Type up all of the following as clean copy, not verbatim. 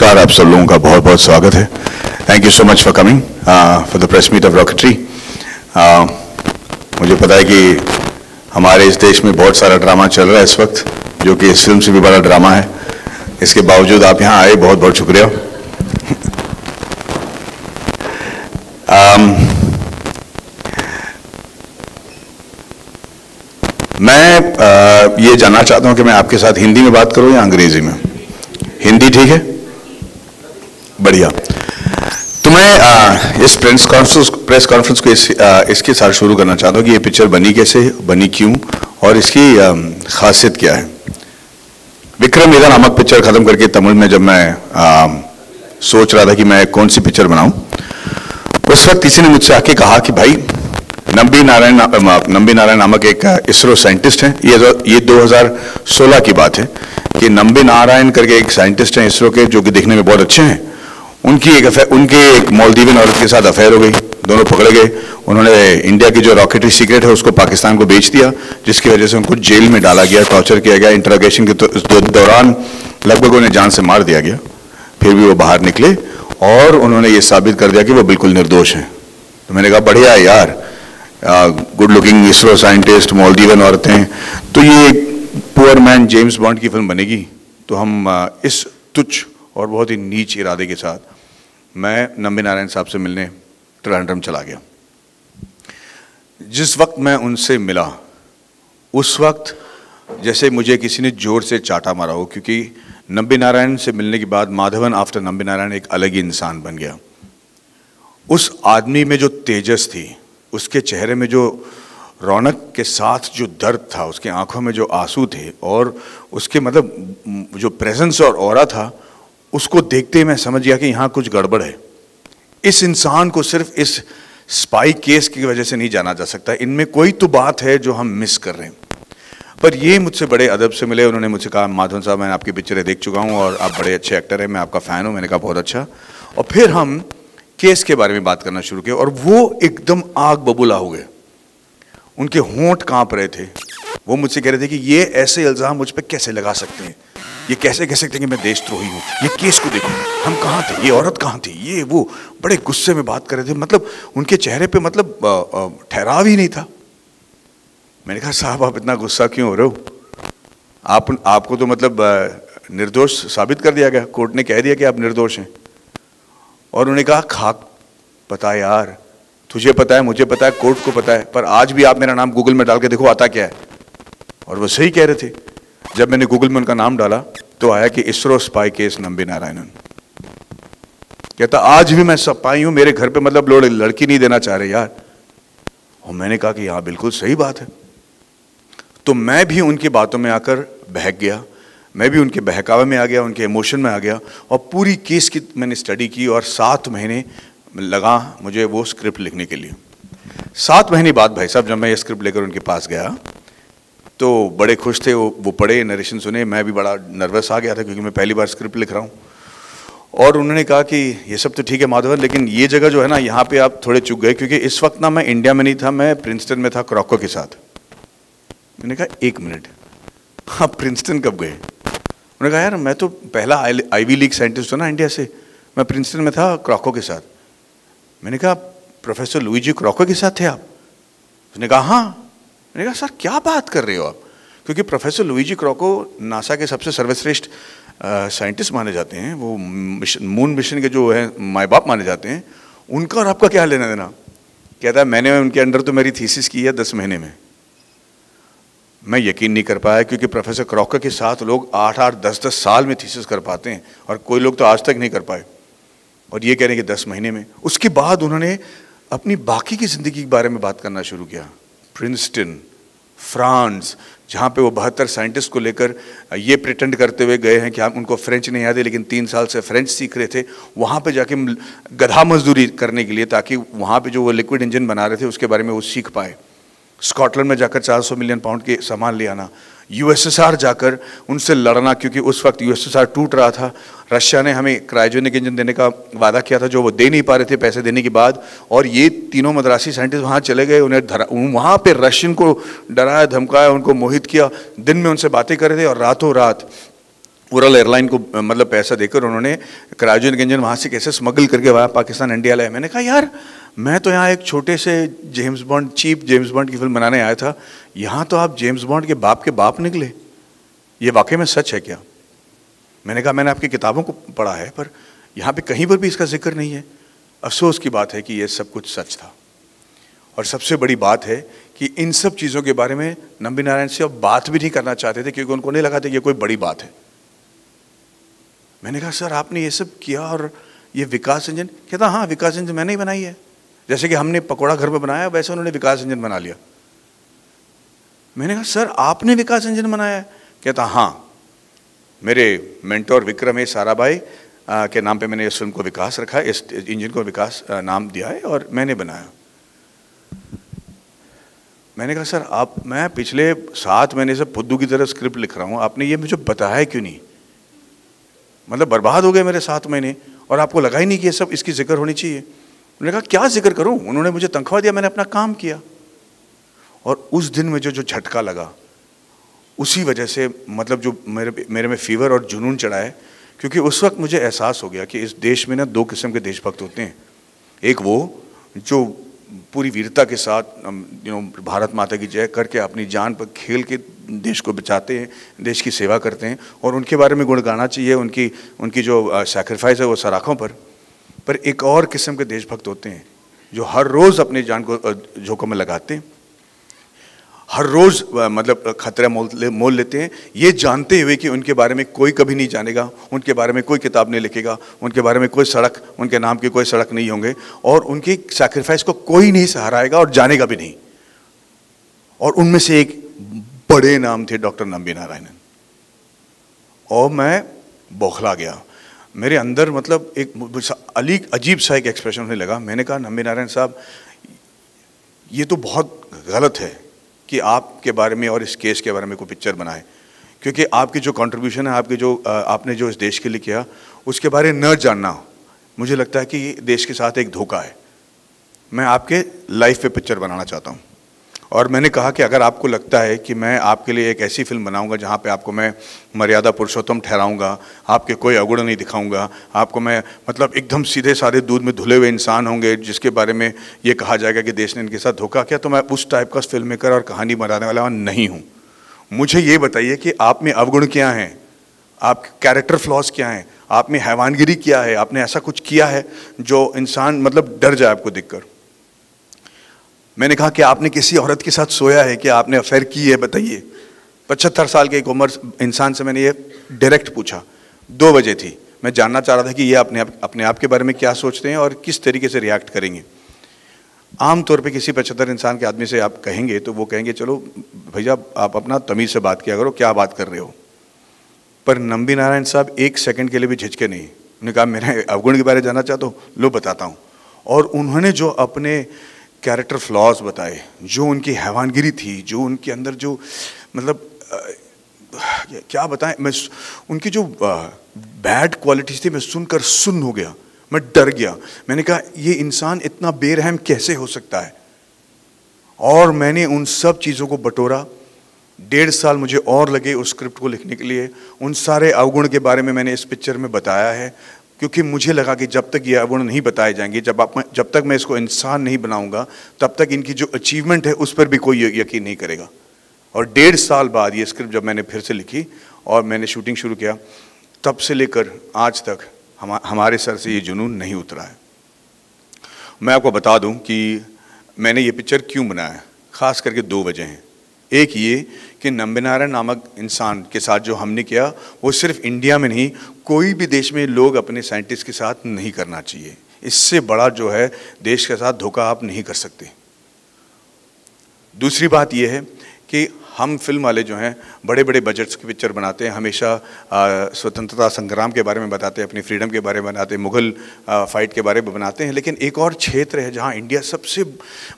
नमस्कार, आप सब लोगों का बहुत बहुत स्वागत है। Thank you so much for coming for the press meet of Rocketry. मुझे पता है कि हमारे इस देश में बहुत सारा ड्रामा चल रहा है इस वक्त, जो कि इस फिल्म से भी बड़ा ड्रामा है। इसके बावजूद आप यहाँ आए, बहुत बहुत शुक्रिया। मैं ये जानना चाहता हूँ कि मैं आपके साथ हिंदी में बात करूँ या अंग्रेजी में। हिंदी ठीक है, बढ़िया। तो मैं इस प्रेस कॉन्फ्रेंस को इसके साथ शुरू करना चाहता हूँ कि ये पिक्चर बनी कैसे, बनी क्यों और इसकी खासियत क्या है। विक्रम वेदा नामक पिक्चर खत्म करके तमिल में जब मैं सोच रहा था कि मैं कौन सी पिक्चर बनाऊं, उस वक्त किसी ने मुझसे आके कहा कि भाई नंबी नारायण नामक एक इसरो साइंटिस्ट हैं। ये 2016 की बात है कि नंबी नारायण करके एक साइंटिस्ट हैं इसरो के, जो कि देखने में बहुत अच्छे हैं। उनके एक मालदीवियन औरत के साथ अफेयर हो गई, दोनों पकड़े गए। उन्होंने इंडिया की जो रॉकेटरी सीक्रेट है उसको पाकिस्तान को बेच दिया, जिसकी वजह से उनको जेल में डाला गया, टॉर्चर किया गया। इंटरोगेशन के दौरान लगभग उन्हें जान से मार दिया गया। फिर भी वो बाहर निकले और उन्होंने ये साबित कर दिया कि वो बिल्कुल निर्दोष हैं। तो मैंने कहा बढ़िया है यार, good looking ISRO scientist, Maldivian औरतें। तो ये पुअर मैन जेम्स बॉन्ड की फिल्म बनेगी। तो हम इस तुच्छ और बहुत ही नीच इरादे के साथ मैं नंबी नारायण साहब से मिलने ट्रिवेंड्रम चला गया। जिस वक्त मैं उनसे मिला, उस वक्त जैसे मुझे किसी ने जोर से चाटा मारा हो, क्योंकि नंबी नारायण से मिलने के बाद माधवन आफ्टर नंबी नारायण एक अलग ही इंसान बन गया। उस आदमी में जो तेजस थी, उसके चेहरे में जो रौनक के साथ जो दर्द था, उसके आंखों में जो आंसू थे और उसके मतलब जो प्रेजेंस और ऑरा था, उसको देखते ही मैं समझ गया कि यहाँ कुछ गड़बड़ है। इस इंसान को सिर्फ इस स्पाई केस की वजह से नहीं जाना जा सकता, इनमें कोई तो बात है जो हम मिस कर रहे हैं। पर ये मुझसे बड़े अदब से मिले। उन्होंने मुझसे कहा माधवन साहब, मैंने आपकी पिक्चरें देख चुका हूँ और आप बड़े अच्छे एक्टर हैं, मैं आपका फ़ैन हूँ। मैंने कहा बहुत अच्छा। और फिर हम केस के बारे में बात करना शुरू किया और वो एकदम आग बबूला हो गए। उनके होंठ कांप रहे थे। वो मुझसे कह रहे थे कि ये ऐसे इल्ज़ाम मुझ पर कैसे लगा सकते हैं, ये कैसे कह सकते हैं कि मैं देशद्रोही हूँ, ये केस को देखो, हम कहाँ थे, ये औरत कहाँ थी, ये वो। बड़े गुस्से में बात कर रहे थे, मतलब उनके चेहरे पे मतलब ठहराव ही नहीं था। मैंने कहा साहब आप इतना गुस्सा क्यों हो रहे हो, आपको तो मतलब निर्दोष साबित कर दिया गया, कोर्ट ने कह दिया कि आप निर्दोष हैं। और उन्होंने कहा खाक पता है यार, तुझे पता है, मुझे पता है, कोर्ट को पता है, पर आज भी आप मेरा नाम गूगल में डाल के देखो आता क्या है। और वो सही कह रहे थे। जब मैंने गूगल में उनका नाम डाला तो आया कि इसरो स्पाई केस नंबी नारायणन। कहता आज भी मैं स्पाई हूं, मेरे घर पे मतलब लोग लड़की नहीं देना चाह रहे यार। और मैंने कहा कि हाँ बिल्कुल सही बात है। तो मैं भी उनकी बातों में आकर बहक गया, मैं भी उनके बहकावे में आ गया, उनके इमोशन में आ गया और पूरी केस की मैंने स्टडी की। और 7 महीने लगा मुझे वो स्क्रिप्ट लिखने के लिए। 7 महीने बाद भाई साहब जब मैं ये स्क्रिप्ट लेकर उनके पास गया तो बड़े खुश थे। वो पढ़े, नरेशन सुने। मैं भी बड़ा नर्वस आ गया था क्योंकि मैं पहली बार स्क्रिप्ट लिख रहा हूँ। और उन्होंने कहा कि ये सब तो ठीक है माधवन, लेकिन ये जगह जो है ना, यहाँ पे आप थोड़े चूक गए, क्योंकि इस वक्त ना मैं इंडिया में नहीं था, मैं प्रिंसटन में था क्रॉको के साथ। मैंने कहा 1 मिनट, आप प्रिंसटन कब गए? उन्होंने कहा यार मैं तो पहला आईवी लीग साइंटिस्ट हूँ ना इंडिया से, मैं प्रिंसटन में था क्रॉको के साथ। मैंने कहा प्रोफेसर लुइजी क्रॉको के साथ थे आप? उसने कहा हाँ। मैंने कहा सर क्या बात कर रहे हो आप, क्योंकि प्रोफेसर लुइजी क्रॉको नासा के सबसे सर्वश्रेष्ठ साइंटिस्ट माने जाते हैं, वो मून मिशन के जो है माँ बाप माने जाते हैं। उनका और आपका क्या लेना देना? कहता है मैंने उनके अंडर तो मेरी थीसिस की है 10 महीने में। मैं यकीन नहीं कर पाया, क्योंकि प्रोफेसर क्रॉको के साथ लोग 8-8, 10-10 साल में थीसिस कर पाते हैं और कोई लोग तो आज तक नहीं कर पाए, और ये कह रहे हैं कि 10 महीने में। उसके बाद उन्होंने अपनी बाकी की ज़िंदगी के बारे में बात करना शुरू किया। प्रिंसटन, फ्रांस, जहाँ पे वो 72 साइंटिस्ट को लेकर ये प्रिटेंड करते हुए गए हैं कि हम उनको फ्रेंच नहीं आते, लेकिन 3 साल से फ्रेंच सीख रहे थे। वहाँ पे जाके गधा मजदूरी करने के लिए, ताकि वहाँ पे जो वो लिक्विड इंजन बना रहे थे उसके बारे में वो सीख पाए। स्कॉटलैंड में जाकर 400 मिलियन पाउंड के सामान ले आना। यूएसएसआर जाकर उनसे लड़ना, क्योंकि उस वक्त यूएसएसआर टूट रहा था। रशिया ने हमें क्रायोजेनिक इंजन देने का वादा किया था, जो वो दे नहीं पा रहे थे पैसे देने के बाद। और ये तीनों मद्रासी साइंटिस्ट वहाँ चले गए, उन्हें वहाँ पे रशियन को डराया धमकाया, उनको मोहित किया। दिन में उनसे बातें कर रहे थे और रातों रात उड़ान एयरलाइन को मतलब पैसा देकर उन्होंने क्रायोजेनिक इंजन वहाँ से कैसे स्मगल करके वहाँ पाकिस्तान इंडिया लाया। मैंने कहा यार मैं तो यहाँ एक छोटे से James Bond, cheap James Bond की फिल्म बनाने आया था, यहाँ तो आप जेम्स बॉन्ड के बाप निकले। ये वाकई में सच है क्या? मैंने कहा मैंने आपकी किताबों को पढ़ा है पर यहाँ पे कहीं पर भी इसका जिक्र नहीं है। अफसोस की बात है कि ये सब कुछ सच था। और सबसे बड़ी बात है कि इन सब चीज़ों के बारे में नंबी नारायण से अब बात भी नहीं करना चाहते थे, क्योंकि उनको नहीं लगा था कि ये कोई बड़ी बात है। मैंने कहा सर आपने ये सब किया और ये विकास इंजन? कहता हाँ विकास इंजन मैंने ही बनाई है, जैसे कि हमने पकौड़ा घर में बनाया वैसे उन्होंने विकास इंजन बना लिया। मैंने कहा सर आपने विकास इंजन बनाया है? कहता हाँ, मेरे मेंटोर विक्रम ए साराभाई के नाम पे मैंने इस फिल्म को विकास रखा है, इस इंजन को विकास नाम दिया है और मैंने बनाया। मैंने कहा सर आप, मैं पिछले 7 महीने से फुद्दू की तरह स्क्रिप्ट लिख रहा हूँ, आपने ये मुझे बताया क्यों नहीं? मतलब बर्बाद हो गए मेरे 7 महीने और आपको लगा ही नहीं कि ये सब इसकी जिक्र होनी चाहिए। मैंने कहा क्या जिक्र करूँ, उन्होंने मुझे तनख्वाह दिया, मैंने अपना काम किया। और उस दिन में जो झटका लगा, उसी वजह से मतलब जो मेरे में फीवर और जुनून चढ़ा है, क्योंकि उस वक्त मुझे एहसास हो गया कि इस देश में ना 2 किस्म के देशभक्त होते हैं। एक वो जो पूरी वीरता के साथ भारत माता की जय करके अपनी जान पर खेल के देश को बचाते हैं, देश की सेवा करते हैं, और उनके बारे में गुण गाना चाहिए, उनकी जो सैक्रिफाइस है वो सराखों पर एक और किस्म के देशभक्त होते हैं जो हर रोज़ अपनी जान को जोखिम में लगाते हैं, हर रोज़ मतलब खतरा मोल लेते हैं, ये जानते हुए कि उनके बारे में कोई कभी नहीं जानेगा, उनके बारे में कोई किताब नहीं लिखेगा, उनके बारे में कोई सड़क, उनके नाम की कोई सड़क नहीं होंगे, और उनकी सैक्रिफाइस को कोई नहीं सहाराएगा और जानेगा भी नहीं। और उनमें से एक बड़े नाम थे डॉक्टर नंबी नारायणन। और मैं बौखला गया, मेरे अंदर मतलब एक अजीब सा एक एक्सप्रेशन होने लगा। मैंने कहा नंबी नारायण साहब ये तो बहुत गलत है कि आपके बारे में और इस केस के बारे में कोई पिक्चर बनाए, क्योंकि आपकी जो कंट्रीब्यूशन है, आपने जो इस देश के लिए किया, उसके बारे में न जानना मुझे लगता है कि देश के साथ एक धोखा है। मैं आपके लाइफ पे पिक्चर बनाना चाहता हूँ। और मैंने कहा कि अगर आपको लगता है कि मैं आपके लिए एक ऐसी फिल्म बनाऊंगा जहाँ पे आपको मैं मर्यादा पुरुषोत्तम ठहराऊंगा, आपके कोई अवगुण नहीं दिखाऊंगा, आपको मैं मतलब एकदम सीधे साधे दूध में धुले हुए इंसान होंगे जिसके बारे में ये कहा जाएगा कि देश ने इनके साथ धोखा किया, तो मैं उस टाइप का फिल्म मेकर और कहानी बनाने वाला नहीं हूँ। मुझे ये बताइए कि आप में अवगुण क्या हैं, आप कैरेक्टर फ्लॉज क्या हैं, आप में हैवानगिरी क्या है, आपने ऐसा कुछ किया है जो इंसान मतलब डर जाए आपको देखकर। मैंने कहा कि आपने किसी औरत के साथ सोया है, कि आपने अफेयर की है, बताइए। 75 साल के एक उम्र इंसान से मैंने ये डायरेक्ट पूछा। 2 बजे थी, मैं जानना चाह रहा था कि ये अपने आप के बारे में क्या सोचते हैं और किस तरीके से रिएक्ट करेंगे। आमतौर पे किसी 75 इंसान के आदमी से आप कहेंगे तो वो कहेंगे चलो भैया आप अपना तमीज़ से बात किया करो, क्या बात कर रहे हो। पर नंबी नारायण साहब 1 सेकंड के लिए भी झिझके नहीं। उन्होंने कहा मेरे अवगुण के बारे में जानना चाहते हो, लो बताता हूँ। और उन्होंने जो अपने कैरेक्टर फ्लॉज बताए, जो उनकी हैवानगिरी थी, जो उनके अंदर जो मतलब क्या बताएं, मैं उनकी जो बैड क्वालिटीज थी मैं सुनकर सुन्न हो गया, मैं डर गया। मैंने कहा ये इंसान इतना बेरहम कैसे हो सकता है। और मैंने उन सब चीज़ों को बटोरा। 1.5 साल मुझे और लगे उस स्क्रिप्ट को लिखने के लिए। उन सारे अवगुण के बारे में मैंने इस पिक्चर में बताया है, क्योंकि मुझे लगा कि जब तक ये अवगुण नहीं बताए जाएंगे, जब तक मैं इसको इंसान नहीं बनाऊंगा, तब तक इनकी जो अचीवमेंट है उस पर भी कोई यकीन नहीं करेगा। और 1.5 साल बाद ये स्क्रिप्ट जब मैंने फिर से लिखी और मैंने शूटिंग शुरू किया, तब से लेकर आज तक हमारे सर से ये जुनून नहीं उतरा है। मैं आपको बता दूं कि मैंने ये पिक्चर क्यों बनाया, ख़ास करके 2 वजह हैं। एक ये कि नंबी नारायण नामक इंसान के साथ जो हमने किया वो सिर्फ इंडिया में नहीं, कोई भी देश में लोग अपने साइंटिस्ट के साथ नहीं करना चाहिए। इससे बड़ा जो है देश के साथ धोखा आप नहीं कर सकते। दूसरी बात ये है कि हम फिल्म वाले जो हैं बड़े बड़े बजट्स की पिक्चर बनाते हैं, हमेशा स्वतंत्रता संग्राम के बारे में बताते हैं, अपनी फ्रीडम के बारे में बनाते हैं, मुग़ल फाइट के बारे में बनाते हैं। लेकिन एक और क्षेत्र है जहाँ इंडिया सबसे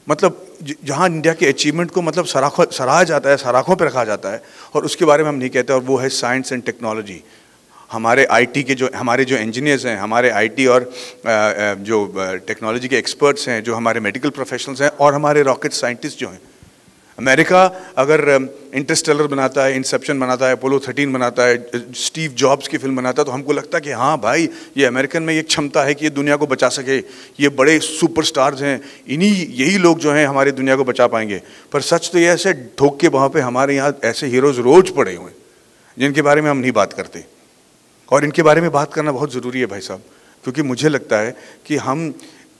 मतलब जहाँ इंडिया के अचीवमेंट को मतलब सराहा जाता है, सराखों पर रखा जाता है, और उसके बारे में हम नहीं कहते, और वो है साइंस एंड टेक्नोलॉजी। हमारे आईटी के हमारे जो इंजीनियर्स हैं, हमारे आईटी और जो टेक्नोलॉजी के एक्सपर्ट्स हैं, जो हमारे मेडिकल प्रोफेशनल्स हैं, और हमारे रॉकेट साइंटिस्ट जो हैं, अमेरिका अगर इंटरस्टेलर बनाता है, इंसेप्शन बनाता है, अपोलो 13 बनाता है, स्टीव जॉब्स की फिल्म बनाता है, तो हमको लगता है कि हाँ भाई, ये अमेरिकन में एक क्षमता है कि ये दुनिया को बचा सके, ये बड़े सुपरस्टार्स हैं, यही लोग जो हैं हमारी दुनिया को बचा पाएंगे। पर सच तो ये ऐसे ठोक के वहाँ पे हमारे यहाँ ऐसे हीरोज़ रोज पड़े हुए हैं जिनके बारे में हम नहीं बात करते, और इनके बारे में बात करना बहुत ज़रूरी है भाई साहब, क्योंकि मुझे लगता है कि हम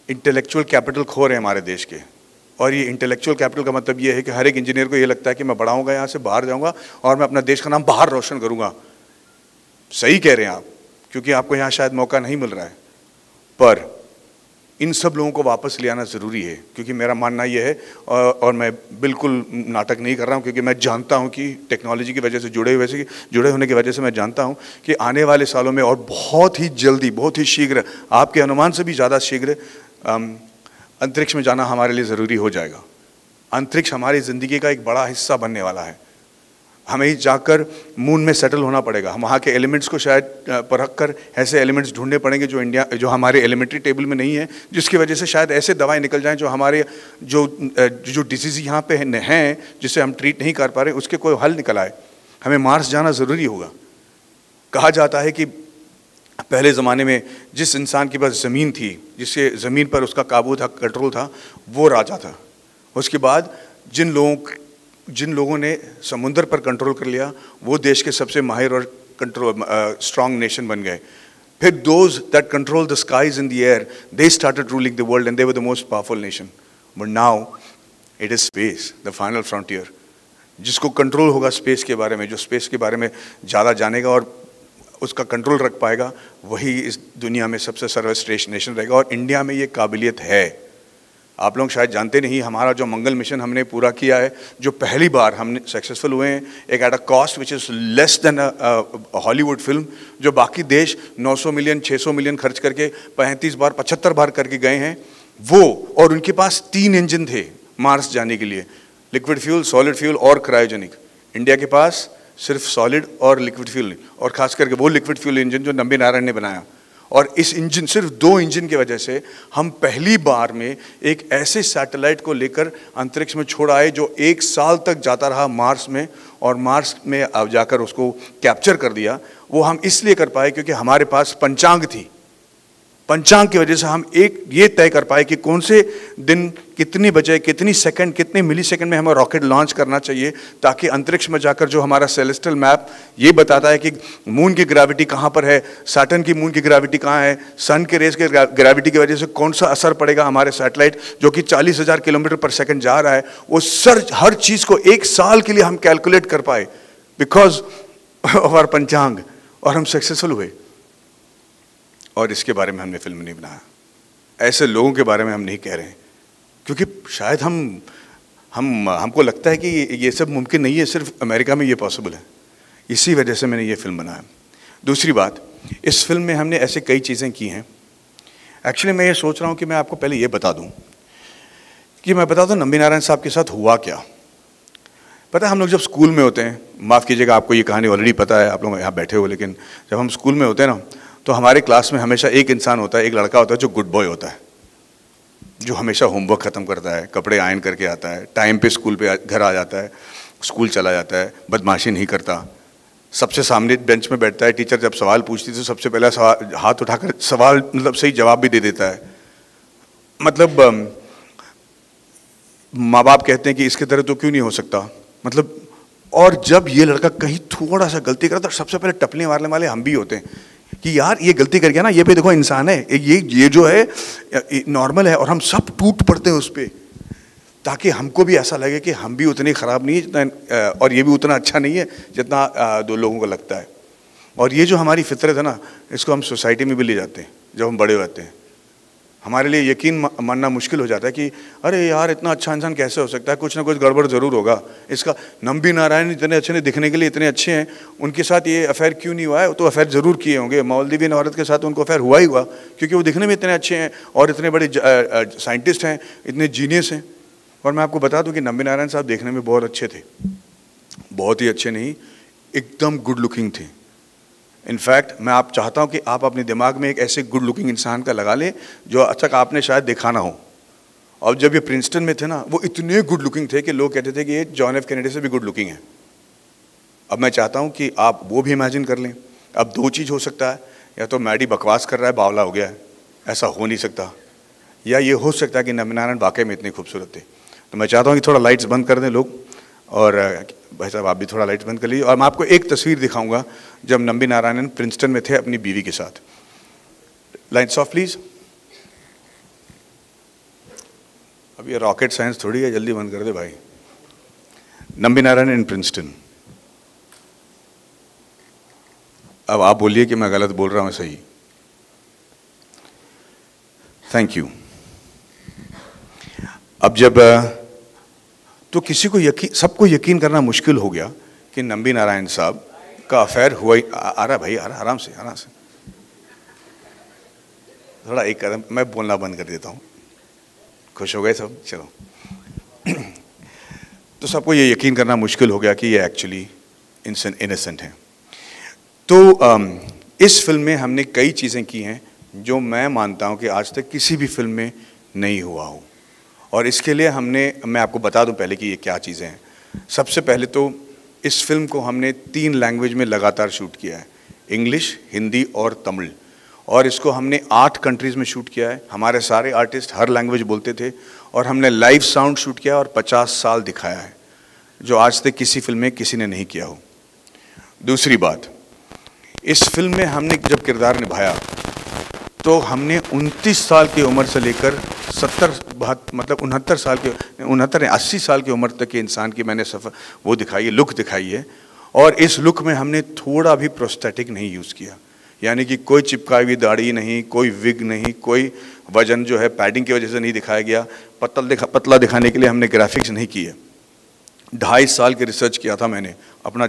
इंटेलेक्चुअल कैपिटल खो रहे हैं हमारे देश के। और ये इंटेलेक्चुअल कैपिटल का मतलब ये है कि हर एक इंजीनियर को ये लगता है कि मैं बड़ा होऊंगा, यहाँ से बाहर जाऊंगा और मैं अपना देश का नाम बाहर रोशन करूंगा। सही कह रहे हैं आप, क्योंकि आपको यहाँ शायद मौका नहीं मिल रहा है, पर इन सब लोगों को वापस ले आना ज़रूरी है, क्योंकि मेरा मानना ये है, और मैं बिल्कुल नाटक नहीं कर रहा हूँ, क्योंकि मैं जानता हूँ कि टेक्नोलॉजी की वजह से जुड़े होने की वजह से मैं जानता हूँ कि आने वाले सालों में और बहुत ही जल्दी, बहुत ही शीघ्र, आपके अनुमान से भी ज़्यादा शीघ्र अंतरिक्ष में जाना हमारे लिए ज़रूरी हो जाएगा। अंतरिक्ष हमारी ज़िंदगी का एक बड़ा हिस्सा बनने वाला है। हमें जाकर मून में सेटल होना पड़ेगा, हम वहाँ के एलिमेंट्स को शायद परख कर ऐसे एलिमेंट्स ढूंढने पड़ेंगे जो हमारे एलिमेंट्री टेबल में नहीं है, जिसकी वजह से शायद ऐसे दवाएं निकल जाएं जो हमारे जो डिजीज़ यहाँ पे हैं, जिसे हम ट्रीट नहीं कर पा रहे, उसके कोई हल निकल आए। हमें मार्स जाना ज़रूरी होगा। कहा जाता है कि पहले ज़माने में जिस इंसान के पास ज़मीन थी, जिससे ज़मीन पर उसका काबू था, कंट्रोल था, वो राजा था। उसके बाद जिन लोगों ने समुंदर पर कंट्रोल कर लिया, वो देश के सबसे माहिर और स्ट्रॉन्ग नेशन बन गए। फिर those that control the skies in the air, they started ruling the world and they were the most powerful nation. But now it is space, the final frontier. जिसको कंट्रोल होगा space के बारे में, जो space के बारे में ज़्यादा जानेगा और उसका कंट्रोल रख पाएगा, वही इस दुनिया में सबसे सर्वश्रेष्ठ नेशन रहेगा। और इंडिया में ये काबिलियत है। आप लोग शायद जानते नहीं, हमारा जो मंगल मिशन हमने पूरा किया है, जो पहली बार हमने सक्सेसफुल हुए हैं, एक at a cost which is less than Hollywood film, जो बाकी देश 900 मिलियन 600 मिलियन खर्च करके 35 बार 75 बार करके गए हैं, वो, और उनके पास 3 इंजन थे मार्स जाने के लिए, लिक्विड फ्यूल, सॉलिड फ्यूल और क्रायोजेनिक। इंडिया के पास सिर्फ सॉलिड और लिक्विड फ्यूल, और खास करके वो लिक्विड फ्यूल इंजन जो नंबी नारायण ने बनाया। और इस इंजन, सिर्फ 2 इंजन की वजह से हम पहली बार में एक ऐसे सैटेलाइट को लेकर अंतरिक्ष में छोड़ आए जो 1 साल तक जाता रहा मार्स में, और मार्स में अब जाकर उसको कैप्चर कर दिया। वो हम इसलिए कर पाए क्योंकि हमारे पास पंचांग थी। पंचांग की वजह से हम ये तय कर पाए कि कौन से दिन, कितनी बजे, कितनी सेकंड, कितने मिली सेकंड में हमें रॉकेट लॉन्च करना चाहिए, ताकि अंतरिक्ष में जाकर जो हमारा सेलेस्टियल मैप ये बताता है कि मून की ग्रेविटी कहाँ पर है, सैटर्न की मून की ग्रेविटी कहाँ है, सन के रेस के ग्रेविटी की वजह से कौन सा असर पड़ेगा हमारे सैटेलाइट जो कि 40,000 किलोमीटर पर सेकेंड जा रहा है, वो हर चीज़ को 1 साल के लिए हम कैलकुलेट कर पाए बिकॉज ऑफ आवर पंचांग, और हम सक्सेसफुल हुए। और इसके बारे में हमने फिल्म नहीं बनाया, ऐसे लोगों के बारे में हम नहीं कह रहे हैं, क्योंकि शायद हमको लगता है कि ये सब मुमकिन नहीं है, सिर्फ अमेरिका में ये पॉसिबल है। इसी वजह से मैंने ये फिल्म बनाया। दूसरी बात, इस फिल्म में हमने ऐसे कई चीज़ें की हैं। एक्चुअली मैं ये सोच रहा हूँ कि मैं आपको पहले ये बता दूँ कि मैं बता दूँ नंबी नारायण साहब के साथ हुआ क्या। पता है, हम लोग जब स्कूल में होते हैं, माफ़ कीजिएगा आपको ये कहानी ऑलरेडी पता है, आप लोग यहाँ बैठे हो, लेकिन जब हम स्कूल में होते हैं ना, तो हमारे क्लास में हमेशा एक इंसान होता है, एक लड़का होता है जो गुड बॉय होता है, जो हमेशा होमवर्क ख़त्म करता है, कपड़े आयरन करके आता है, टाइम पे स्कूल पे घर आ जाता है, स्कूल चला जाता है, बदमाशी नहीं करता, सबसे सामने बेंच में बैठता है। टीचर जब सवाल पूछती तो सबसे पहला हाथ उठाकर सवाल मतलब सही जवाब भी दे देता है। मतलब माँ बाप कहते हैं कि इसके तरह तो क्यों नहीं हो सकता, मतलब। और जब ये लड़का कहीं थोड़ा सा गलती करता तो सबसे पहले टपली मारने वाले हम भी होते हैं कि यार ये गलती कर गया ना, ये पे देखो इंसान है, ये जो है नॉर्मल है, और हम सब टूट पड़ते हैं उस पर, ताकि हमको भी ऐसा लगे कि हम भी उतने ख़राब नहीं है जितना, और ये भी उतना अच्छा नहीं है जितना 2 लोगों को लगता है। और ये जो हमारी फितरत है ना, इसको हम सोसाइटी में भी ले जाते हैं। जब हम बड़े होते हैं, हमारे लिए यकीन मानना मुश्किल हो जाता है कि अरे यार इतना अच्छा इंसान कैसे हो सकता है, कुछ ना कुछ गड़बड़ ज़रूर होगा इसका। नंबी नारायण इतने अच्छे नहीं, दिखने के लिए इतने अच्छे हैं, उनके साथ ये अफेयर क्यों नहीं हुआ है? तो अफेयर ज़रूर किए होंगे। मालदीवियन औरत के साथ उनको अफेयर हुआ ही हुआ, क्योंकि वो दिखने में इतने अच्छे हैं और इतने बड़े साइंटिस्ट हैं, इतने जीनियस हैं। और मैं आपको बता दूं कि नंबी नारायण साहब देखने में बहुत अच्छे थे, बहुत ही अच्छे नहीं, एकदम गुड लुकिंग थे। इनफैक्ट मैं आप चाहता हूं कि आप अपने दिमाग में एक ऐसे गुड लुकिंग इंसान का लगा लें जो अच्छा आपने शायद देखा ना हो, और जब ये प्रिंसटन में थे ना, वो इतने गुड लुकिंग थे कि लोग कहते थे कि ये जॉन एफ कैनेडी से भी गुड लुकिंग है। अब मैं चाहता हूँ कि आप वो भी इमेजिन कर लें। अब दो चीज़ हो सकता है, या तो मैडी बकवास कर रहा है, बावला हो गया है, ऐसा हो नहीं सकता, या ये हो सकता है कि नंबी नारायण वाकई में इतने खूबसूरत थे। तो मैं चाहता हूँ कि थोड़ा लाइट्स बंद कर दें लोग, और भाई साहब आप भी थोड़ा लाइट्स बंद कर लीजिए। और मैं आपको एक तस्वीर दिखाऊंगा जब नंबी नारायणन प्रिंसटन में थे अपनी बीवी के साथ। Lights off please. अब ये रॉकेट साइंस थोड़ी है, जल्दी बंद कर दे भाई। नंबी नारायणन इन प्रिंसटन। अब आप बोलिए कि मैं गलत बोल रहा हूं, सही। Thank you. अब जब तो किसी को सबको यकीन करना मुश्किल हो गया कि नंबी नारायण साहब का अफेयर हुआ ही। आ रहा भाई, आ रहा, आराम से आराम से, थोड़ा एक कदम, मैं बोलना बंद कर देता हूँ। खुश हो गए सब? चलो। तो सबको ये यकीन करना मुश्किल हो गया कि ये एक्चुअली इनोसेंट हैं। तो इस फिल्म में हमने कई चीज़ें की हैं जो मैं मानता हूँ कि आज तक किसी भी फिल्म में नहीं हुआ हो, और इसके लिए मैं आपको बता दूं पहले कि ये क्या चीज़ें हैं। सबसे पहले तो इस फिल्म को हमने 3 लैंग्वेज में लगातार शूट किया है, इंग्लिश, हिंदी और तमिल, और इसको हमने 8 कंट्रीज़ में शूट किया है। हमारे सारे आर्टिस्ट हर लैंग्वेज बोलते थे, और हमने लाइव साउंड शूट किया और 50 साल दिखाया है, जो आज तक किसी फिल्म में किसी ने नहीं किया हो। दूसरी बात, इस फिल्म में हमने जब किरदार निभाया तो हमने 29 साल की उम्र से लेकर 80 साल की उम्र तक के इंसान की मैंने वो दिखाई है, लुक दिखाई है। और इस लुक में हमने थोड़ा भी प्रोस्थेटिक नहीं यूज़ किया, यानी कि कोई चिपकाई हुई दाढ़ी नहीं, कोई विग नहीं, कोई वजन जो है पैडिंग की वजह से नहीं दिखाया गया, पतला दिखाने के लिए हमने ग्राफिक्स नहीं किए। 2.5 साल की रिसर्च किया था मैंने, अपना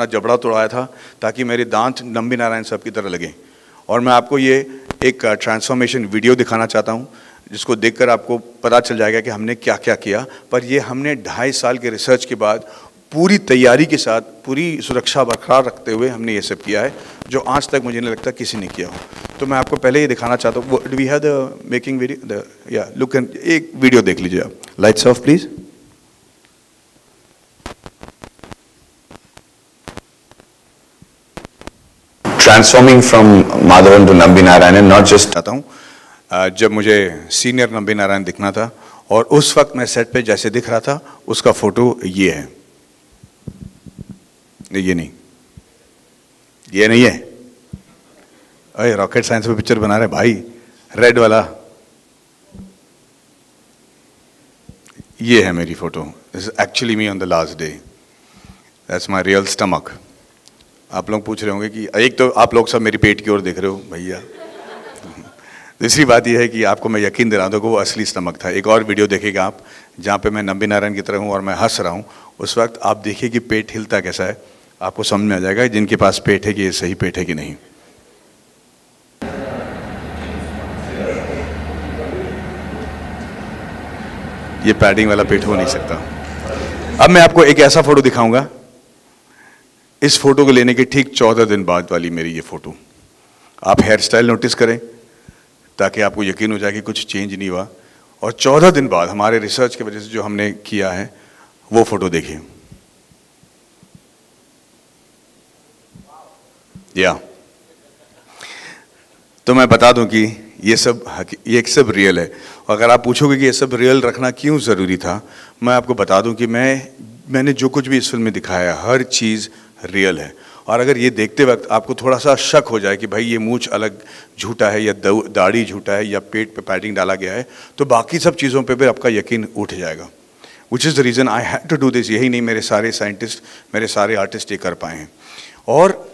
जबड़ा तोड़ाया था ताकि मेरे दांत नंबी नारायण साहब की तरह लगे। और मैं आपको ये एक ट्रांसफॉर्मेशन वीडियो दिखाना चाहता हूँ, जिसको देखकर आपको पता चल जाएगा कि हमने क्या क्या किया। पर ये हमने 2.5 साल के रिसर्च के बाद पूरी तैयारी के साथ, पूरी सुरक्षा बरकरार रखते हुए हमने ये सब किया है, जो आज तक मुझे नहीं लगता किसी ने किया हो। तो मैं आपको पहले ये दिखाना चाहता हूँ। We have the making video, या लुक, एक वीडियो देख लीजिए आप। Lights off please. Transforming from Madhavan to Nambi Narayan, not just आता हूँ जब मुझे सीनियर नंबी नारायण दिखना था, और उस वक्त मैं सेट पे जैसे दिख रहा था उसका फोटो ये है। ये नहीं, ये नहीं है। अरे रॉकेट साइंस पे पिक्चर बना रहे भाई, रेड वाला ये है मेरी photo. This is actually me on the last day. That's my real stomach. आप लोग पूछ रहे होंगे कि एक तो आप लोग सब मेरी पेट की ओर देख रहे हो भैया। दूसरी बात यह है कि आपको मैं यकीन दिला दूँ कि वो असली स्टमक था। एक और वीडियो देखेगा आप जहाँ पे मैं नंबी नारायण की तरह हूँ और मैं हंस रहा हूँ, उस वक्त आप देखिए कि पेट हिलता कैसा है, आपको समझ में आ जाएगा जिनके पास पेट है कि ये सही पेट है कि नहीं। ये पैडिंग वाला पेट हो नहीं सकता। अब मैं आपको एक ऐसा फोटो दिखाऊंगा, इस फोटो को लेने के ठीक 14 दिन बाद वाली मेरी ये फोटो। आप हेयर स्टाइल नोटिस करें ताकि आपको यकीन हो जाए कि कुछ चेंज नहीं हुआ। और 14 दिन बाद हमारे रिसर्च की वजह से जो हमने किया है वो फोटो देखिए। या तो मैं बता दूं कि ये सब रियल है। अगर आप पूछोगे कि ये सब रियल रखना क्यों ज़रूरी था, मैं आपको बता दूं कि मैंने जो कुछ भी इस फिल्म में दिखाया हर चीज़ रियल है। और अगर ये देखते वक्त आपको थोड़ा सा शक हो जाए कि भाई ये मूंछ अलग झूठा है, या दाढ़ी झूठा है, या पेट पे पैडिंग डाला गया है, तो बाकी सब चीज़ों पे भी आपका यकीन उठ जाएगा। Which is the reason I had to do this. यही नहीं, मेरे सारे साइंटिस्ट, मेरे सारे आर्टिस्ट ये कर पाए हैं। और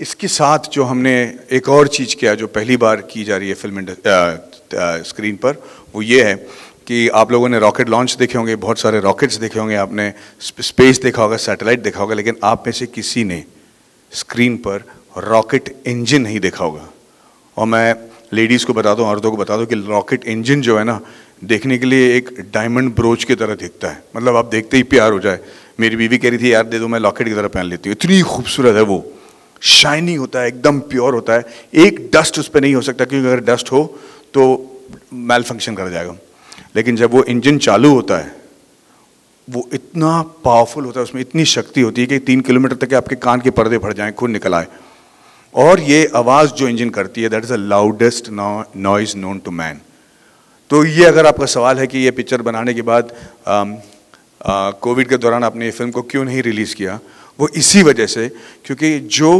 इसके साथ जो हमने एक और चीज़ किया जो पहली बार की जा रही है फिल्म स्क्रीन पर, वो ये है कि आप लोगों ने रॉकेट लॉन्च देखे होंगे, बहुत सारे रॉकेट्स देखे होंगे, आपने स्पेस देखा होगा, सैटेलाइट देखा होगा, लेकिन आप में से किसी ने स्क्रीन पर रॉकेट इंजन नहीं देखा होगा। और मैं लेडीज़ को बता दूं, औरतों को बता दूं कि रॉकेट इंजन जो है ना, देखने के लिए एक डायमंड ब्रोच की तरह दिखता है। मतलब आप देखते ही प्यार हो जाए। मेरी बीवी कह रही थी यार दे दो, मैं लॉकेट की तरह पहन लेती हूँ। इतनी खूबसूरत है वो, शाइनी होता है, एकदम प्योर होता है, एक डस्ट उस पर नहीं हो सकता, क्योंकि अगर डस्ट हो तो मैल फंक्शन कर जाएगा। लेकिन जब वो इंजन चालू होता है वो इतना पावरफुल होता है, उसमें इतनी शक्ति होती है कि 3 किलोमीटर तक आपके कान के पर्दे फट जाएं, खून निकल आए। और ये आवाज़ जो इंजन करती है, that is the loudest noise known to man. तो ये अगर आपका सवाल है कि ये पिक्चर बनाने के बाद कोविड के दौरान आपने ये फिल्म को क्यों नहीं रिलीज़ किया, वो इसी वजह से, क्योंकि जो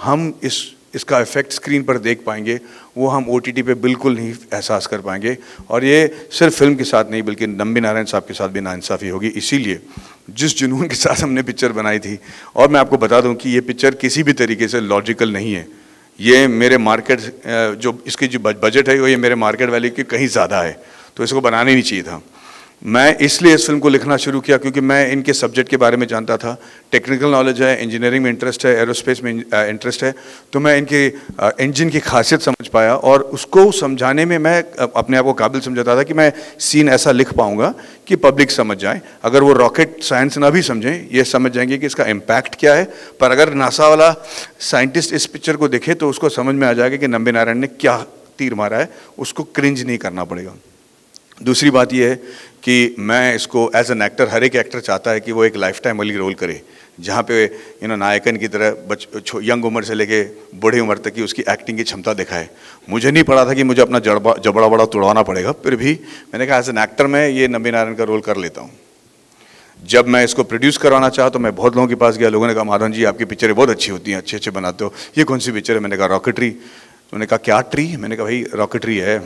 हम इसका इफेक्ट स्क्रीन पर देख पाएंगे वो हम OTT पे बिल्कुल नहीं एहसास कर पाएंगे। और ये सिर्फ फिल्म के साथ नहीं बल्कि नंबी नारायण साहब के साथ भी नाइंसाफ़ी होगी। इसीलिए जिस जुनून के साथ हमने पिक्चर बनाई थी, और मैं आपको बता दूं कि ये पिक्चर किसी भी तरीके से लॉजिकल नहीं है। ये मेरे मार्केट जो इसकी जो बजट है वो ये मेरे मार्केट वैल्यू की कहीं ज़्यादा है, तो इसको बनाना ही नहीं चाहिए था। मैं इसलिए इस फिल्म को लिखना शुरू किया क्योंकि मैं इनके सब्जेक्ट के बारे में जानता था, टेक्निकल नॉलेज है, इंजीनियरिंग में इंटरेस्ट है, एरोस्पेस में इंटरेस्ट है, तो मैं इनके इंजन की खासियत समझ पाया और उसको समझाने में मैं अपने आप को काबिल समझता था कि मैं सीन ऐसा लिख पाऊंगा कि पब्लिक समझ जाए। अगर वो रॉकेट साइंस ना भी समझें, ये समझ जाएंगे कि इसका इम्पैक्ट क्या है, पर अगर नासा वाला साइंटिस्ट इस पिक्चर को देखे तो उसको समझ में आ जाएगा कि नंबी नारायण ने क्या तीर मारा है, उसको क्रिंज नहीं करना पड़ेगा। दूसरी बात यह है कि मैं इसको एज एन एक्टर, हर एक एक्टर चाहता है कि वो एक लाइफ टाइम वाली रोल करे जहाँ पे नायकन की तरह यंग उम्र से लेके बूढ़ी उम्र तक की उसकी एक्टिंग की क्षमता दिखाए। मुझे नहीं पड़ा था कि मुझे अपना जबड़ा बड़ा तोड़वाना पड़ेगा, फिर भी मैंने कहा एज एन एक्टर मैं ये नंबी नारायण का रोल कर लेता हूँ। जब मैं इसको प्रोड्यूस करवाना चाहा तो मैं बहुत लोगों के पास गया, लोगों ने कहा माधवन जी आपकी पिक्चरें बहुत अच्छी होती हैं, अच्छे अच्छे बनाते हो, ये कौन सी पिक्चर है? मैंने कहा रॉकेटरी। उन्होंने कहा क्या ट्री? मैंने कहा भाई रॉकेटरी है।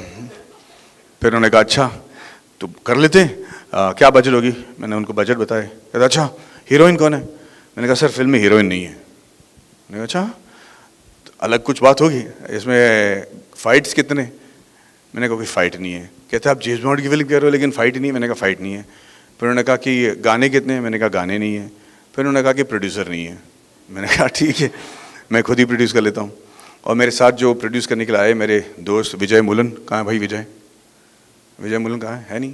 फिर उन्होंने कहा अच्छा तो कर लेते हैं, क्या बजट होगी? मैंने उनको बजट बताया। कहता अच्छा हीरोइन कौन है? मैंने कहा सर फिल्म में हीरोइन नहीं है। मैंने कहा अच्छा तो अलग कुछ बात होगी, इसमें फाइट्स कितने? मैंने कहा कोई फाइट नहीं है। कहते आप जेम्स बॉन्ड की फिल्म कह रहे हो लेकिन फाइट नहीं है। मैंने कहा फाइट नहीं है। फिर उन्होंने कहा कि गाने कितने हैं? मैंने कहा गाने नहीं है। फिर उन्होंने कहा कि प्रोड्यूसर नहीं है। मैंने कहा ठीक है मैं खुद ही प्रोड्यूस कर लेता हूँ। और मेरे साथ जो प्रोड्यूस करने के लिए आए मेरे दोस्त विजय मुलन, कहाँ है भाई विजय मुलन कहाँ है नहीं?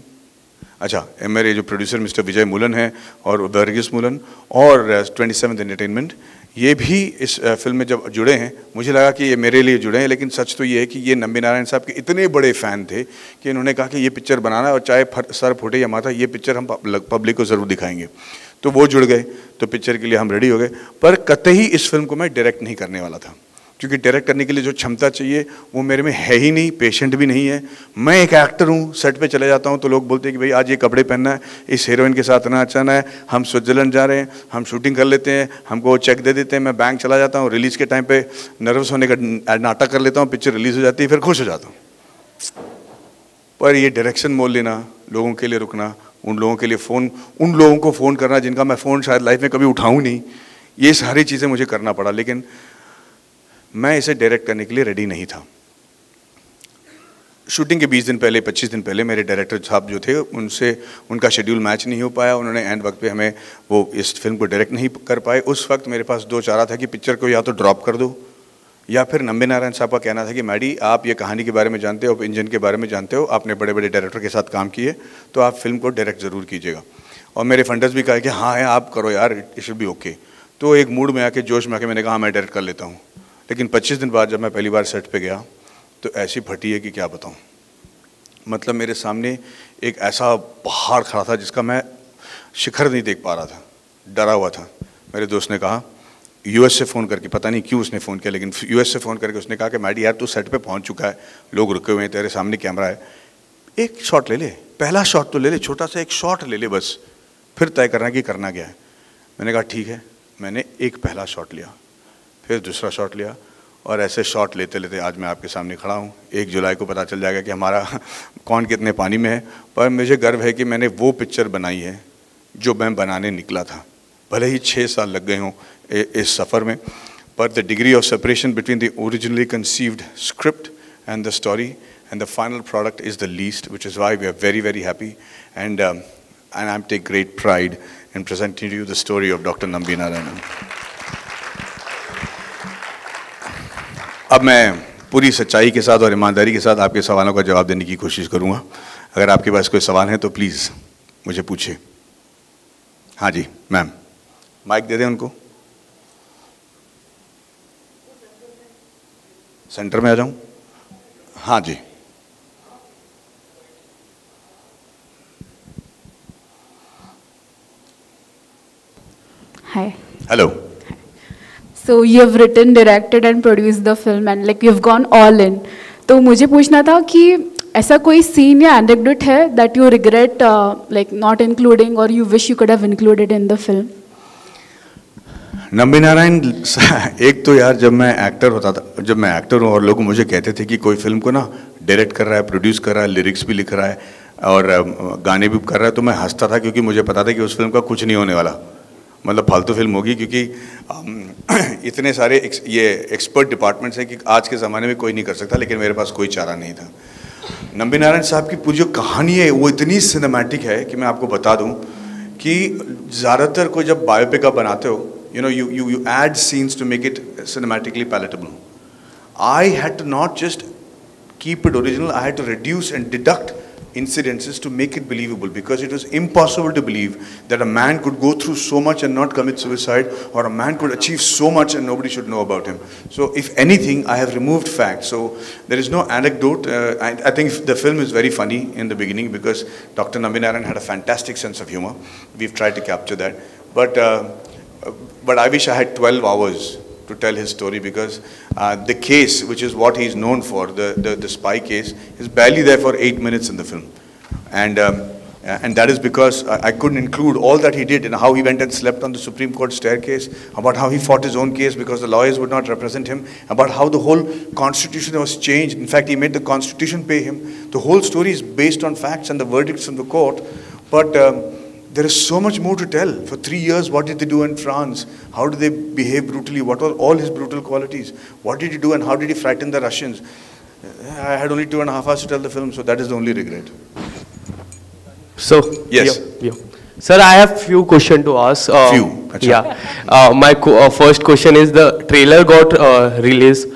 अच्छा, मेरे जो प्रोड्यूसर मिस्टर विजय मुलन हैं और वर्गीस मुलन और 27th एंटरटेनमेंट, ये भी इस फिल्म में जब जुड़े हैं मुझे लगा कि ये मेरे लिए जुड़े हैं, लेकिन सच तो ये है कि ये नंबी नारायण साहब के इतने बड़े फ़ैन थे कि इन्होंने कहा कि ये पिक्चर बनाना है और चाहे सर फूटे या माथा, ये पिक्चर हम पब्लिक को ज़रूर दिखाएंगे। तो वो जुड़ गए, तो पिक्चर के लिए हम रेडी हो गए। पर कतई इस फिल्म को मैं डायरेक्ट नहीं करने वाला था, क्योंकि डायरेक्ट करने के लिए जो क्षमता चाहिए वो मेरे में है ही नहीं, पेशेंट भी नहीं है। मैं एक एक्टर हूँ, सेट पे चले जाता हूँ तो लोग बोलते हैं कि भाई आज ये कपड़े पहनना है, इस हीरोइन के साथ नचाना है, हम स्विट्जरलैंड जा रहे हैं, हम शूटिंग कर लेते हैं, हमको चेक दे देते हैं, मैं बैंक चला जाता हूँ, रिलीज़ के टाइम पे नर्वस होने का नाटक कर लेता हूँ, पिक्चर रिलीज़ हो जाती है, फिर खुश हो जाता हूँ। पर ये डायरेक्शन मोल लेना, लोगों के लिए रुकना, उन लोगों के लिए फ़ोन, उन लोगों को फ़ोन करना जिनका मैं फ़ोन शायद लाइफ में कभी उठाऊँ नहीं, ये सारी चीज़ें मुझे करना पड़ा। लेकिन मैं इसे डायरेक्ट करने के लिए रेडी नहीं था। शूटिंग के 20 दिन पहले, 25 दिन पहले मेरे डायरेक्टर साहब जो थे उनसे उनका शेड्यूल मैच नहीं हो पाया, उन्होंने एंड वक्त पे हमें वो इस फिल्म को डायरेक्ट नहीं कर पाए। उस वक्त मेरे पास दो चारा था कि पिक्चर को या तो ड्रॉप कर दो, या फिर नंबी नारायण साहब का कहना था कि मैडी आप ये कहानी के बारे में जानते हो, इंजन के बारे में जानते हो, आपने बड़े बड़े डायरेक्टर के साथ काम किए, तो आप फिल्म को डायरेक्ट ज़रूर कीजिएगा। और मेरे फंडर्स भी कहा कि हाँ है आप करो यार, इट शुड बी ओके। तो एक मूड में आके, जोश में आके मैंने कहा मैं डायरेक्ट कर लेता हूँ। लेकिन 25 दिन बाद जब मैं पहली बार सेट पे गया तो ऐसी फटी है कि क्या बताऊं। मतलब मेरे सामने एक ऐसा पहाड़ खड़ा था जिसका मैं शिखर नहीं देख पा रहा था, डरा हुआ था। मेरे दोस्त ने कहा यूएस से फ़ोन करके, पता नहीं क्यों उसने फ़ोन किया, लेकिन यूएस से फ़ोन करके उसने कहा कि मैडी यार तू सेट पे पहुंच चुका है, लोग रुके हुए हैं, तेरे सामने कैमरा है, एक शॉट ले ले, पहला शॉट तो ले ले, छोटा सा एक शॉट ले ले बस, फिर तय करना कि करना क्या है। मैंने कहा ठीक है। मैंने एक पहला शॉट लिया, फिर दूसरा शॉट लिया, और ऐसे शॉट लेते लेते आज मैं आपके सामने खड़ा हूँ। 1 जुलाई को पता चल जाएगा कि हमारा कौन कितने पानी में है। पर मुझे गर्व है कि मैंने वो पिक्चर बनाई है जो मैं बनाने निकला था। भले ही 6 साल लग गए हों इस सफ़र में, पर the degree of separation between the originally conceived script and the story and the final product is the least, which is why we are very very happy and I am take great pride in presenting you the story of doctor Nambi Narayanan. अब मैं पूरी सच्चाई के साथ और ईमानदारी के साथ आपके सवालों का जवाब देने की कोशिश करूंगा। अगर आपके पास कोई सवाल है तो प्लीज़ मुझे पूछिए। हाँ जी मैम, माइक दे दें उनको। सेंटर में आ जाऊं? हाँ जी। Hi. Hello. So you have written, directed and produced the film and like you've gone all in. तो मुझे पूछना था कि ऐसा कोई सीन या एनेक्डोट है that you regret like not including or you wish you could have included in the film? Nambi Narayan, एक तो यार जब मैं एक्टर होता था, जब मैं एक्टर हूँ और लोग मुझे कहते थे कि कोई फिल्म को ना डायरेक्ट कर रहा है, प्रोड्यूस कर रहा है, लिरिक्स भी लिख रहा है और गाने भी कर रहा है, तो मैं हंसता था क्योंकि मुझे पता था कि उस फिल्म का कुछ नहीं होने वाला, मतलब फालतू फिल्म होगी, क्योंकि इतने सारे ये एक्सपर्ट डिपार्टमेंट्स हैं कि आज के ज़माने में कोई नहीं कर सकता, लेकिन मेरे पास कोई चारा नहीं था। नंबी नारायण साहब की पूरी जो कहानी है वो इतनी सिनेमैटिक है कि मैं आपको बता दूं कि ज़्यादातर कोई जब बायोपिक आप बनाते हो, you add scenes to make it cinematically palatable. I had to not just keep it original, I had to reduce and deduct incidences to make it believable, because it was impossible to believe that a man could go through so much and not commit suicide, or a man could achieve so much and nobody should know about him. So if anything, I have removed facts. So there is no anecdote. I think the film is very funny in the beginning because Dr. Nambi Narayan had a fantastic sense of humor. We've tried to capture that. But I wish I had 12 hours to tell his story, because the case, which is what he's known for, the spy case, is barely there for 8 minutes in the film. And that is because I couldn't include all that he did, and how he went and slept on the Supreme Court staircase, about how he fought his own case because the lawyers would not represent him, about how the whole constitution was changed. In fact, he made the constitution pay him. The whole story is based on facts and the verdicts from the court. But there is so much more to tell. For 3 years, what did they do in France? How did they behave brutally? What were all his brutal qualities? What did he do and how did he frighten the Russians? I had only 2.5 hours to tell the film, so that is the only regret. So, yes. Yeah. Sir, I have few questions to ask. Few? Achha. Yeah. My first question is, the trailer got released.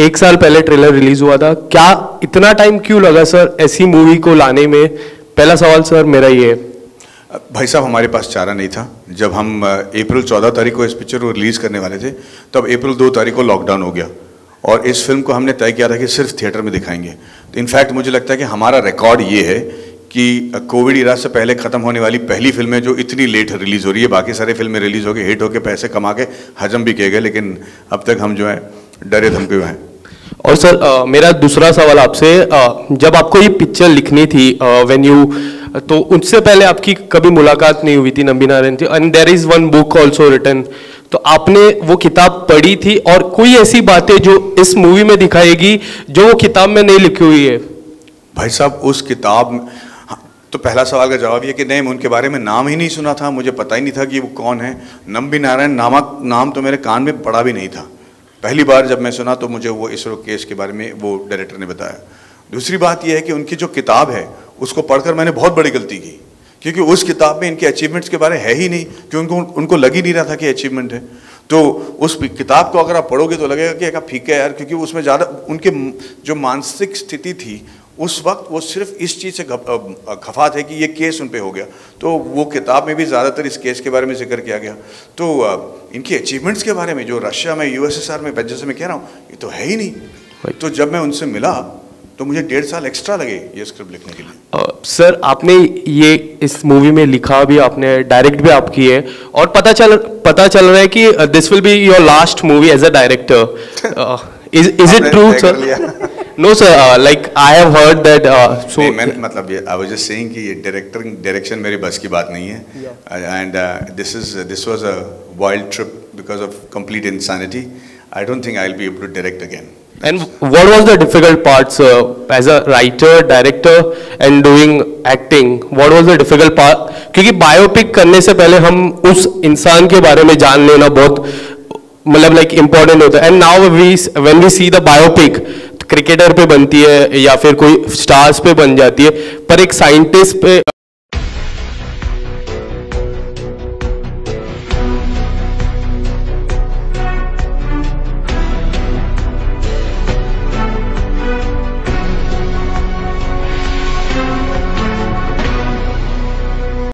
1 साल पहले trailer release हुआ था, क्या इतना time क्यों लगा sir ऐसी movie को लाने में? पहला सवाल सर मेरा ये। भाई साहब, हमारे पास चारा नहीं था। जब हम अप्रैल 14 तारीख को इस पिक्चर को रिलीज़ करने वाले थे, तब अप्रैल 2 तारीख को लॉकडाउन हो गया और इस फिल्म को हमने तय किया था कि सिर्फ थिएटर में दिखाएंगे। तो इनफैक्ट मुझे लगता है कि हमारा रिकॉर्ड ये है कि कोविड इरा से पहले ख़त्म होने वाली पहली फिल्म है जो इतनी लेट रिलीज़ हो रही है। बाकी सारी फिल्में रिलीज़ हो गई, हिट होकर पैसे कमा के हजम भी किए गए, लेकिन अब तक हम जो है डरे धमके हुए हैं। और सर मेरा दूसरा सवाल आपसे, जब आपको ये पिक्चर लिखनी थी व्हेन यू, तो उससे पहले आपकी कभी मुलाकात नहीं हुई थी नंबी नारायण थी, and there is one book also written, तो आपने वो किताब पढ़ी थी और कोई ऐसी बातें जो इस मूवी में दिखाएगी जो वो किताब में नहीं लिखी हुई है? भाई साहब, उस किताब में तो पहला सवाल का जवाब ये कि नहीं, मैं उनके बारे में नाम ही नहीं सुना था, मुझे पता ही नहीं था कि वो कौन है। नंबी नारायण नामक नाम तो मेरे कान में पड़ा भी नहीं था। पहली बार जब मैं सुना तो मुझे वो इसरो केस के बारे में वो डायरेक्टर ने बताया। दूसरी बात यह है कि उनकी जो किताब है उसको पढ़कर मैंने बहुत बड़ी गलती की, क्योंकि उस किताब में इनके अचीवमेंट्स के बारे है ही नहीं, क्योंकि उनको लग ही नहीं रहा था कि अचीवमेंट है। तो उस किताब को अगर आप पढ़ोगे तो लगेगा कि एक फीका है यार, क्योंकि उसमें ज़्यादा उनके जो मानसिक स्थिति थी उस वक्त वो सिर्फ इस चीज़ से खफा थे कि ये केस उन पे हो गया। तो वो किताब में भी ज़्यादातर इस केस के बारे में जिक्र किया गया। तो इनके अचीवमेंट्स के बारे में जो रशिया में, यूएसएसआर में, जैसे मैं कह रहा हूँ, ये तो है ही नहीं। तो जब मैं उनसे मिला तो मुझे 1.5 साल एक्स्ट्रा लगे ये स्क्रिप्ट लिखने के लिए। सर आपने ये इस मूवी में लिखा भी, आपने डायरेक्ट भी आप की है, और पता चल रहा है कि this will be your last movie as a director. Is it true sir? No sir, like I have heard that. So मतलब आई वाज जस्ट सेइंग कि डायरेक्शन मेरी बस की बात नहीं है, and this was a wild trip because of complete insanity. I don't think I will be able to direct again. And what was the difficult parts as a writer, director and doing acting? What was the difficult part? क्योंकि biopic करने से पहले हम उस इंसान के बारे में जान लेना बहुत मतलब लाइक इम्पोर्टेंट होता है। And now when we see the biopic, cricketer पे बनती है या फिर कोई स्टार्स पे बन जाती है, पर एक साइंटिस्ट पे